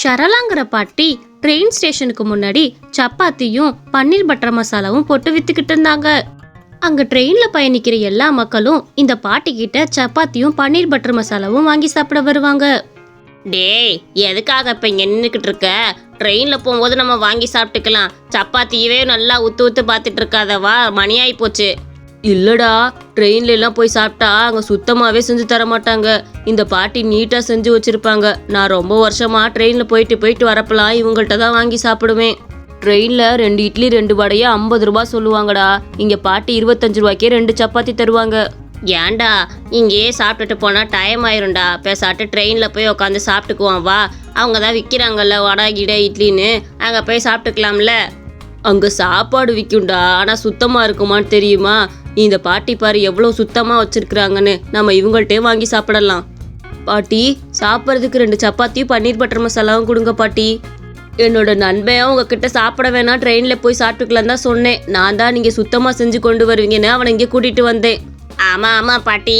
ஷரலாங்கிற பாட்டி ட்ரெயின் ஸ்டேஷனுக்கு முன்னாடி சப்பாத்தியும் பன்னீர் பட்டர் மசாலாவும் போட்டு வித்துக்கிட்டு இருந்தாங்க. அங்க ட்ரெயின்ல பயணிக்கிற எல்லா மக்களும் இந்த பாட்டி கிட்ட சப்பாத்தியும் பன்னீர் பட்டர் மசாலாவும் வாங்கி சாப்பிட வருவாங்க. டேய், எதுக்காக இப்ப இங்க நின்றுக்கிட்டு இருக்க? ட்ரெயின்ல போகும்போது நம்ம வாங்கி சாப்பிட்டுக்கலாம். சப்பாத்தியவே நல்லா ஊத்து ஊத்து பார்த்துட்டு இருக்காதவா, மணி ஆகி போச்சு. இல்லடா, ட்ரெயின்ல எல்லாம் போய் சாப்பிட்டா அங்க சுத்தமாவே செஞ்சு தர மாட்டாங்க. இந்த பாட்டி நீட்டா செஞ்சு வச்சிருப்பாங்க. நான் ரொம்ப வருஷமா ட்ரெயின்ல போயிட்டு வரப்பெல்லாம் இவங்கள்ட்ட தான் வாங்கி சாப்பிடுவேன். ட்ரெயின்ல 2 இட்லி 2 வடையே 50 ரூபாய் சொல்லுவாங்கடா. இங்க பாட்டி 25 ரூபாய்க்கே 2 சப்பாத்தி தருவாங்க. ஏன்டா, இங்கேயே சாப்பிட்டுட்டு போனா டைம் ஆயிரும்டா. பேசாட்டு ட்ரெயின்ல போய் உட்காந்து சாப்பிட்டுக்குவான் வா. அவங்க தான் விற்கிறாங்கல்ல வடை கிடை இட்லின்னு, அங்க போய் சாப்பிட்டுக்கலாம்ல. அங்க சாப்பாடு விற்கும்டா, ஆனா சுத்தமா இருக்குமான்னு தெரியுமா? இந்த பாட்டி பாரு எவ்வளவு சுத்தமா வச்சிருக்கிறாங்கன்னு. நம்ம இவங்கள்ட்டே வாங்கி சாப்பிடலாம். பாட்டி, சாப்பிட்றதுக்கு 2 சப்பாத்தியும் பன்னீர் பட்டர் மசாலாவும் கொடுங்க பாட்டி. என்னோட நண்பன் உங்ககிட்ட சாப்பிட வேணாம், ட்ரெயின்ல போய் சாப்பிட்டுக்கலாம் தான் சொன்னேன். நான் தான் நீங்க சுத்தமா செஞ்சு கொண்டு வருவீங்கன்னு அவனை இங்கே கூட்டிட்டு வந்தேன். ஆமா பாட்டி,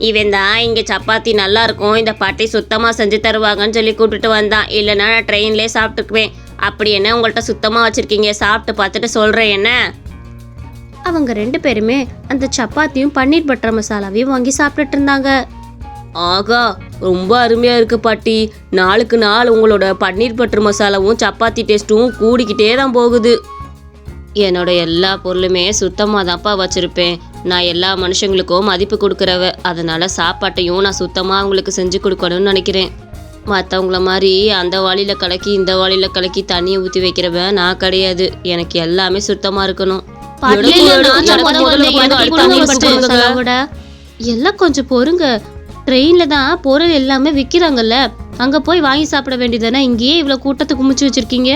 இவன் தான் இங்க சப்பாத்தி நல்லா இருக்கும், இந்த பாட்டி சுத்தமா செஞ்சு தருவாங்கன்னு சொல்லி கூப்பிட்டுட்டு வந்தான். இல்லைன்னா நான் ட்ரெயின்லேயே சாப்பிட்டுக்குவேன். அப்படி என்ன உங்கள்கிட்ட சுத்தமா வச்சிருக்கீங்க, சாப்பிட்டு பார்த்துட்டு சொல்றேன் என்ன. அவங்க 2 பேருமே அந்த சப்பாத்தியும் பன்னீர் பட்டர் மசாலாவையும் வாங்கி சாப்பிட்டுட்டு இருந்தாங்க. ஆகா, ரொம்ப அருமையா இருக்கு பாட்டி. நாளுக்கு நாள் உங்களோட பன்னீர் பட்டர் மசாலாவும் சப்பாத்தி டேஸ்ட்டும் கூடிக்கிட்டே தான் போகுது. என்னோட எல்லா பொருளுமே சுத்தமாக தான்ப்பா வச்சுருப்பேன். நான் எல்லா மனுஷங்களுக்கும் மதிப்பு கொடுக்குறவ. அதனால சாப்பாட்டையும் நான் சுத்தமாக அவங்களுக்கு செஞ்சு கொடுக்கணும்னு நினைக்கிறேன். மற்றவங்கள மாதிரி அந்த வாளியில் கலக்கி இந்த வாளியில் கலக்கி தண்ணியை ஊற்றி வைக்கிறவன் நான் கிடையாது. எனக்கு எல்லாமே சுத்தமாக இருக்கணும். எல்லாம் கொஞ்சம் பொறுங்க. ட்ரெயின்ல தான் பொருள் எல்லாமே விற்கிறாங்கல்ல, அங்க போய் வாங்கி சாப்பிட வேண்டியதானே. இங்கேயே இவ்வளவு கூட்டத்தை குமிச்சு வச்சிருக்கீங்க.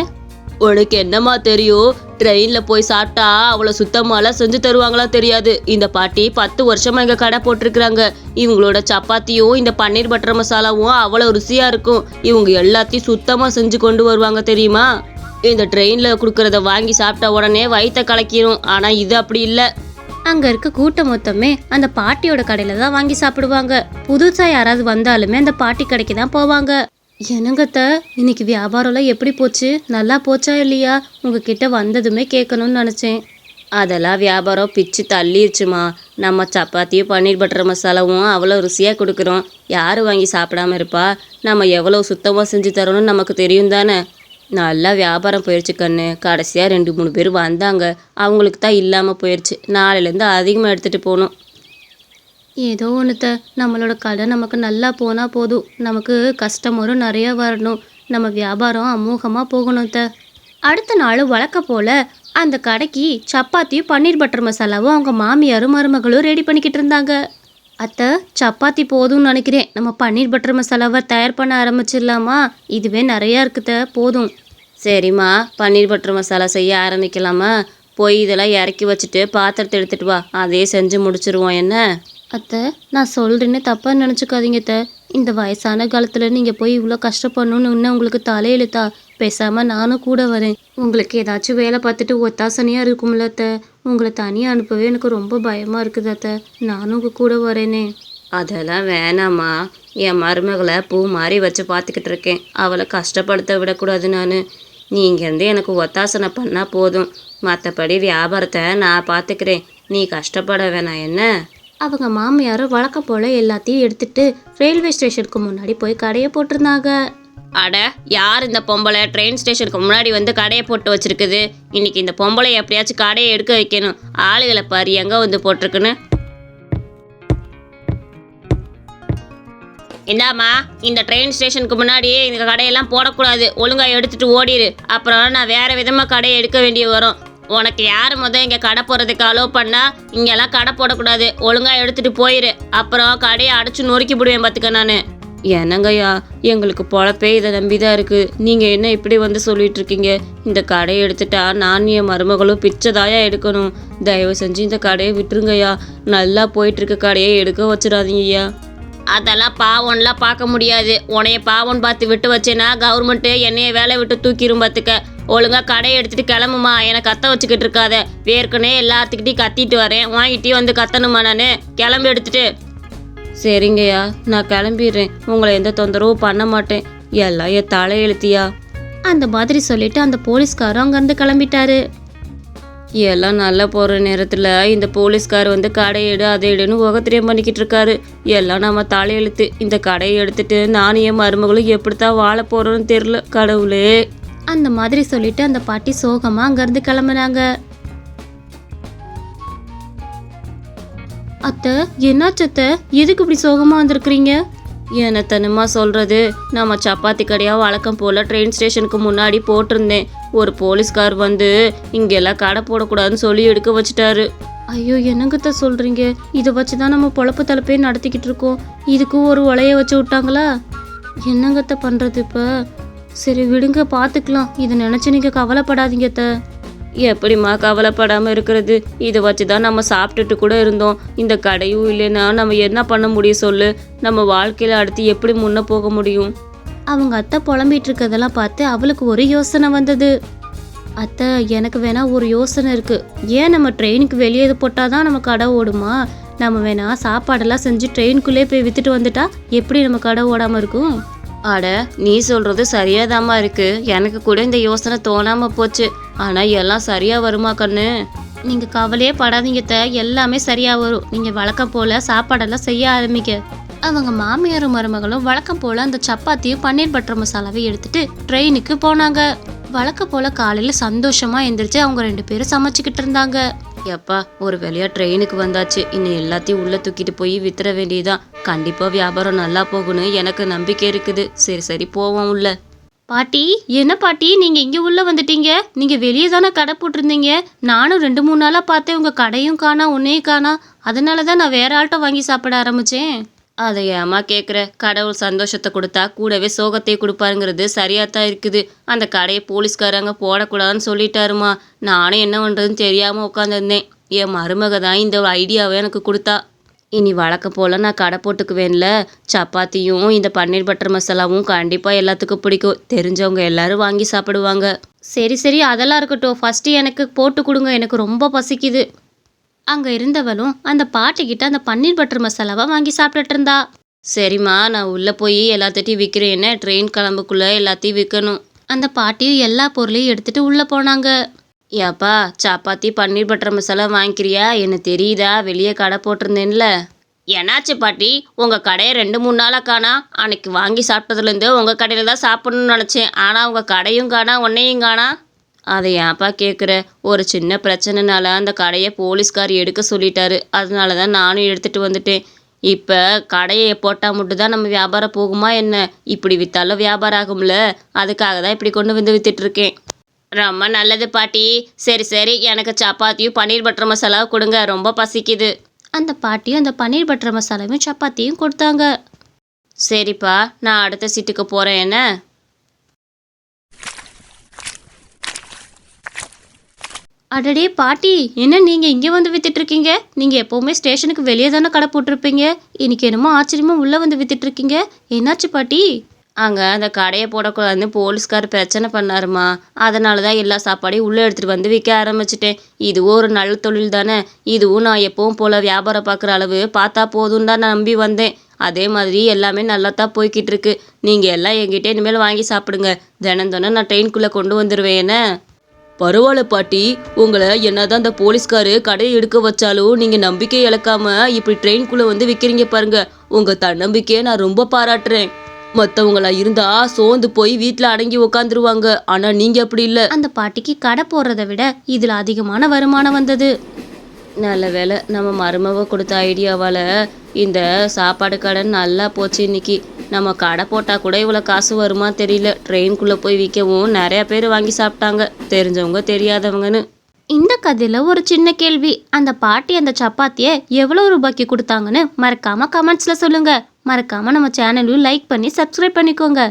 உனக்கு என்னமா தெரியும்? ட்ரெயின்ல போய் சாப்பிட்டா அவ்வளவு சுத்தமாலாம் செஞ்சு தருவாங்களா தெரியாது. இந்த பாட்டி 10 வருஷமா எங்க கடை போட்டிருக்கிறாங்க. இவங்களோட சப்பாத்தியும் இந்த பன்னீர் பட்டர் மசாலாவும் அவ்வளவு ருசியா இருக்கும். இவங்க எல்லாத்தையும் சுத்தமா செஞ்சு கொண்டு வருவாங்க தெரியுமா? இந்த ட்ரெயின்ல கொடுக்கறத வாங்கி சாப்பிட்ட உடனே வயிற்ற கலக்கிரும். ஆனா இது அப்படி இல்லை. அங்க இருக்க கூட்டம் மொத்தமே அந்த பாட்டியோட கடையில தான் வாங்கி சாப்பிடுவாங்க. புதுசா யாராவது வந்தாலுமே அந்த பாட்டி கடைக்கு தான் போவாங்க. என்னங்கத்த, இன்னைக்கு வியாபாரம்லாம் எப்படி போச்சு? நல்லா போச்சா இல்லையா? உங்ககிட்ட வந்ததுமே கேட்கணும்னு நினைச்சேன். அதெல்லாம் வியாபாரம் பிச்சு தள்ளிருச்சுமா. நம்ம சப்பாத்தியும் பன்னீர் பட்டர் மசாலாவும் அவ்வளோ ருசியாக கொடுக்குறோம். யார் வாங்கி சாப்பிடாம இருப்பா? நம்ம எவ்வளோ சுத்தமாக செஞ்சு தரோன்னு நமக்கு தெரியும் தானே. நல்லா வியாபாரம் போயிடுச்சு கண்ணு. கடைசியாக 2-3 பேர் வந்தாங்க, அவங்களுக்கு தான் இல்லாமல் போயிடுச்சு. நாளையிலேருந்து அதிகமாக எடுத்துகிட்டு போகணும். ஏதோ ஒன்றுத்த, நம்மளோட கடை நமக்கு நல்லா போனால் போதும். நமக்கு கஸ்டமரும் நிறையா வரணும். நம்ம வியாபாரம் அமோகமாக போகணும் த. அடுத்த நாள் வழக்க போல் அந்த கடைக்கு சப்பாத்தியும் பன்னீர் பட்டர் மசாலாவும் அவங்க மாமியாரும் மருமகளும் ரெடி பண்ணிக்கிட்டு இருந்தாங்க. அத்தை, சப்பாத்தி போதும்னு நினைக்கிறேன். நம்ம பன்னீர் பட்டர் மசாலாவை தயார் பண்ண ஆரம்பிச்சிடலாமா? இதுவே நிறையா இருக்குத, போதும். சரிம்மா, பன்னீர் பட்டர் மசாலா செய்ய ஆரம்பிக்கலாமா? போய் இதெல்லாம் இறக்கி வச்சுட்டு பாத்திரத்தை எடுத்துகிட்டு வா, அதே செஞ்சு முடிச்சிருவோம் என்ன. அத்தை, நான் சொல்கிறேன்னு தப்பாக நினச்சிக்காதீங்க அத்தை. இந்த வயசான காலத்தில் நீங்கள் போய் இவ்வளோ கஷ்டப்படணும்னு இன்னும் உங்களுக்கு தலையெழுத்தா? பேசாமல் நானும் கூட வரேன். உங்களுக்கு ஏதாச்சும் வேலை பார்த்துட்டு ஒத்தாசனையாக இருக்கும்ல அத்தை. உங்களை தனியாக அனுப்பவே எனக்கு ரொம்ப பயமாக இருக்குது அத்தை. நானும் உங்கள் கூட வரேனே. அதெல்லாம் வேணாம்மா. என் மருமகளை பூ மாதிரி வச்சு பார்த்துக்கிட்டு இருக்கேன். அவளை கஷ்டப்படுத்த விடக்கூடாது. நீ இங்கேருந்து எனக்கு ஒத்தாசனை பண்ணால் போதும். மற்றபடி வியாபாரத்தை நான் பார்த்துக்கிறேன். நீ கஷ்டப்பட வேணாம் என்ன. அவங்க மாமியாரும் வழக்கம் போல் எல்லாத்தையும் எடுத்துட்டு ரயில்வே ஸ்டேஷனுக்கு முன்னாடி போய் கடையை போட்டிருந்தாங்க. அட, யார் இந்த பொம்பளை ட்ரெயின் ஸ்டேஷனுக்கு முன்னாடி வந்து கடையை போட்டு வச்சிருக்குது? இன்னைக்கு இந்த பொம்பளை எப்படியாச்சும் கடையை எடுக்க வைக்கணும். ஆளுகளை பாரு எங்கே வந்து போட்டிருக்குன்னு. இந்தாம்மா, இந்த ட்ரெயின் ஸ்டேஷனுக்கு முன்னாடி இந்த கடையெல்லாம் போடக்கூடாது. ஒழுங்காக எடுத்துட்டு ஓடிடு. அப்புறம் நான் வேற விதமாக கடையை எடுக்க வேண்டிய வரும். உனக்கு யார் இங்கே கடை போடுறதுக்கு அலோவ் பண்ணா? இங்கெல்லாம் கடை போடக்கூடாது. ஒழுங்காக எடுத்துட்டு போயிரு. அப்புறம் கடையை அடிச்சு நொறுக்கி விடுவேன் பார்த்துக்க நான். என்னங்கய்யா, எங்களுக்கு பொழப்பே இதை நம்பி தான் இருக்குது. நீங்கள் என்ன இப்படி வந்து சொல்லிட்டு இருக்கீங்க? இந்த கடையை எடுத்துட்டா நான் என் மருமகளும் பிச்சைதாயா எடுக்கணும். தயவு செஞ்சு இந்த கடையை விட்டுருங்கய்யா. நல்லா போயிட்டுருக்க கடையை எடுக்க வச்சிடாதீங்கய்யா. அதெல்லாம் பாவம்லாம் பார்க்க முடியாது. உன்னைய பாவம் பார்த்து விட்டு வச்சேன்னா கவர்மெண்ட்டு என்னைய வேலை விட்டு தூக்கிரும் பார்த்துக்க. ஒழுங்காக கடையை எடுத்துகிட்டு கிளம்புமா. எனக்கு கத்த வச்சுக்கிட்டு இருக்காத. வேர்க்கனே எல்லாத்துக்கிட்டையும் கத்திட்டு வரேன். வாங்கிட்டே வந்து கத்தணுமா? நான் கிளம்பி எடுத்துட்டு. சரிங்கய்யா, நான் கிளம்பிடுறேன். உங்களை எந்த தொந்தரவும் பண்ண மாட்டேன். எல்லாம் என் தலையெழுத்தியா. அந்த மாதிரி சொல்லிட்டு அந்த போலீஸ்காரரும் அங்கேருந்து கிளம்பிட்டாரு. எல்லாம் நல்லா போகிற நேரத்தில் இந்த போலீஸ்கார் வந்து கடையை எடு அதை எடுன்னு உகத்திரியம் பண்ணிக்கிட்டு இருக்காரு. எல்லாம் நம்ம தலையெழுத்து. இந்த கடையை எடுத்துட்டு நானும் என் மருமகளும் எப்படித்தான் வாழ போகிறோன்னு தெரில கடவுளே. அந்த மாதிரி சொல்லிட்டு அந்த பாட்டி சோகமாக அங்கேருந்து கிளம்புனாங்க. அத்தை, என்னாச்சு அத்தை? எதுக்கு இப்படி சோகமாக வந்திருக்கிறீங்க? என்னத்தனமா சொல்கிறது, நம்ம சப்பாத்தி கடையாக வழக்கம் போல் ட்ரெயின் ஸ்டேஷனுக்கு முன்னாடி போட்டிருந்தேன். ஒரு போலீஸ்கார் வந்து இங்கெல்லாம் கடை போடக்கூடாதுன்னு சொல்லி எடுக்க வச்சுட்டாரு. ஐயோ, என்னங்கத்த சொல்கிறீங்க? இதை வச்சு தான் நம்ம பொழப்பு தலைப்பே நடத்திக்கிட்டு இருக்கோம். இதுக்கும் ஒரு உலைய வச்சு விட்டாங்களா? என்னங்கத்த பண்ணுறது இப்போ? சரி விடுங்க, பார்த்துக்கலாம். இதை நினச்சி நீங்கள் கவலைப்படாதீங்க அத்தை. எப்படிம்மா கவலைப்படாமல் இருக்கிறது? இதை வச்சு தான் நம்ம சாப்பிட்டுட்டு கூட இருந்தோம். இந்த கடையும் இல்லைன்னா நம்ம என்ன பண்ண முடியும் சொல்லு? நம்ம வாழ்க்கையில் அடுத்து எப்படி முன்ன போக முடியும்? அவங்க அத்தை புலம்பிட்டு இருக்கதெல்லாம் பார்த்து அவளுக்கு ஒரு யோசனை வந்தது. அத்தை, எனக்கு வேணா ஒரு யோசனை இருக்கு. ஏன் நம்ம ட்ரெயினுக்கு வெளியே போட்டாதான் நம்ம கடை ஓடுமா? நம்ம வேணா சாப்பாடெல்லாம் செஞ்சு ட்ரெயினுக்குள்ளே போய் வித்துட்டு வந்துட்டா எப்படி நம்ம கடை ஓடாம இருக்கும்? அட, நீ சொல்கிறது சரியாதாம்மா இருக்கு. எனக்கு கூட இந்த யோசனை தோணாமல் போச்சு. ஆனால் எல்லாம் சரியாக வருமா கண்ணு? நீங்கள் கவலையே படாதீங்க அத்தை, எல்லாமே சரியாக வரும். நீங்கள் வழக்கம் போல் சாப்பாடெல்லாம் செய்ய ஆரம்பிக்க. அவங்க மாமியாரும் மருமகளும் வழக்கம் போல் அந்த சப்பாத்தியும் பன்னீர் பட்டர் மசாலாவையும் எடுத்துட்டு ட்ரெயினுக்கு போனாங்க. வழக்கம் போல் காலையில் சந்தோஷமாக எந்திரிச்சு அவங்க 2 பேரும் சமைச்சிக்கிட்டு இருந்தாங்க. எப்பா, ஒரு வேலையாக ட்ரெயினுக்கு வந்தாச்சு. இன்னும் எல்லாத்தையும் உள்ளே தூக்கிட்டு போய் வித்துற வேண்டியதான். கண்டிப்பாக வியாபாரம் நல்லா போகணும் எனக்கு நம்பிக்கை இருக்குது. சரி போவோம் உள்ள. பாட்டி, என்ன பாட்டி நீங்கள் இங்கே உள்ளே வந்துட்டீங்க? நீங்கள் வெளியே தானே கடை போட்டிருந்தீங்க. நானும் 2-3 நாளாக பார்த்தேன். உங்கள் கடையும் காணா, உன்னையும் காணா. அதனால தான் நான் வேற ஆள்கிட்ட வாங்கி சாப்பிட ஆரம்பித்தேன். அதை ஏமா கேட்குற? கடவுள் சந்தோஷத்தை கொடுத்தா கூடவே சோகத்தை கொடுப்பாருங்கிறது சரியாக தான் இருக்குது. அந்த கடையை போலீஸ்காரங்க போடக்கூடாதுன்னு சொல்லிட்டாருமா. நானும் என்ன பண்ணுறதுன்னு தெரியாமல் உட்காந்துருந்தேன். என் மருமக தான் இந்த ஐடியாவை எனக்கு கொடுத்தா. இனி வழக்கம் போல் நான் கடை போட்டுக்குவேன்ல. சப்பாத்தியும் இந்த பன்னீர் பட்டர் மசாலாவும் கண்டிப்பாக எல்லாத்துக்கும் பிடிக்கும். தெரிஞ்சவங்க எல்லாரும் வாங்கி சாப்பிடுவாங்க. சரி அதெல்லாம் இருக்கட்டும். ஃபஸ்ட்டு எனக்கு போட்டு கொடுங்க, எனக்கு ரொம்ப பசிக்குது. அங்கே இருந்தவளும் அந்த பாட்டிக்கிட்ட அந்த பன்னீர் பட்டர் மசாலாவை வாங்கி சாப்பிட்டுட்டு இருந்தா. சரிம்மா, நான் உள்ளே போய் எல்லாத்தையும் விற்கிறேன். என்ன ட்ரெயின் கிளம்புக்குள்ளே எல்லாத்தையும் விற்கணும். அந்த பாட்டியும் எல்லா பொருளையும் எடுத்துட்டு உள்ளே போனாங்க. ஏப்பா, சப்பாத்தி பன்னீர் பட்டர் மசாலா வாங்கிக்கிறியா? என்ன தெரியுதா, வெளியே கடை போட்டிருந்தேன்ல. என்னாச்சு பாட்டி, உங்கள் கடையை 2-3 நாளாக காணா. அன்னைக்கு வாங்கி சாப்பிட்டதுலேருந்து உங்கள் கடையில் தான் சாப்பிட்ணுன்னு நினச்சேன். ஆனால் உங்கள் கடையும் காணா, உன்னையும் காணா. அதை ஏன்ப்பா கேட்குற? ஒரு சின்ன பிரச்சனைனால அந்த கடையை போலீஸ்கார் எடுக்க சொல்லிட்டாரு. அதனால தான் நானும் எடுத்துகிட்டு வந்துட்டேன். இப்போ கடையை போட்டால் மட்டும்தான் நம்ம வியாபாரம் போகுமா என்ன? இப்படி விற்றாலும் வியாபாரம் ஆகும்ல. அதுக்காக தான் இப்படி கொண்டு வந்து விற்றுட்ருக்கேன். ரொம்ப நல்லது பாட்டி. சரி எனக்கு சப்பாத்தியும் பன்னீர் பட்டர் மசாலாவும் கொடுங்க, ரொம்ப பசிக்குது. அந்த பாட்டியும் அந்த பன்னீர் பட்டர் மசாலாவையும் சப்பாத்தியும் கொடுத்தாங்க. சரிப்பா, நான் அடுத்த சீட்டுக்கு போகிறேன். என்ன? அடடே பாட்டி, என்ன நீங்கள் இங்கே வந்து வித்துட்ருக்கீங்க? நீங்கள் எப்போவுமே ஸ்டேஷனுக்கு வெளியே தானே கடை போட்டிருப்பீங்க. இன்னைக்கு என்னமோ ஆச்சரியமாக உள்ளே வந்து வித்துட்ருக்கீங்க. என்னாச்சு பாட்டி? அங்கே அந்த கடையை போடக்கூடாதுன்னு போலீஸ்கார் பிரச்சனை பண்ணாருமா. அதனால தான் எல்லா சாப்பாடையும் உள்ளே எடுத்துகிட்டு வந்து விற்க ஆரம்பிச்சிட்டேன். இதுவும் ஒரு நல்ல தொழில் தானே. இதுவும் நான் எப்பவும் போல் வியாபாரம் பார்க்குற அளவு பார்த்தா போதும் தான் நான் நம்பி வந்தேன். அதே மாதிரி எல்லாமே நல்லா தான் போய்கிட்டு இருக்கு. நீங்கள் எல்லாம் என்கிட்ட இனிமேல் வாங்கி சாப்பிடுங்க. தினம் நான் ட்ரெயின்குள்ளே கொண்டு வந்துடுவேன். என்ன? பரவாயில்ல பாட்டி, உங்களை என்னதான் அந்த போலீஸ்காரு கடையை எடுக்க வச்சாலும் நீங்கள் நம்பிக்கை இழக்காம இப்படி ட்ரெயின்குள்ளே வந்து விற்கிறீங்க பாருங்க. உங்கள் தன்னம்பிக்கையை நான் ரொம்ப பாராட்டுறேன். மற்றவங்களா இருந்தா சோர்ந்து போய் வீட்டில் அடங்கி உக்காந்துருவாங்க. ஆனால் நீங்கள் அப்படி இல்லை. அந்த பாட்டிக்கு கடை போடுறதை விட இதில் அதிகமான வருமானம் வந்தது. நல்ல வேலை, நம்ம மருமக கொடுத்த ஐடியாவால் இந்த சாப்பாடு கடை நல்லா போச்சு. இன்னைக்கு நம்ம கடை போட்டால் கூட இவ்வளோ காசு வருமா தெரியல. ட்ரெயின்குள்ளே போய் விற்கவும் நிறையா பேர் வாங்கி சாப்பிட்டாங்க, தெரிஞ்சவங்க தெரியாதவங்கன்னு. இந்த கதையில் ஒரு சின்ன கேள்வி. அந்த பாட்டி அந்த சப்பாத்தியை எவ்வளோ ரூபாய்க்கு கொடுத்தாங்கன்னு மறக்காமல் கமெண்ட்ஸில் சொல்லுங்கள். மறக்காமல் நம்ம சேனலையும் லைக் பண்ணி சப்ஸ்கிரைப் பண்ணிக்கோங்க.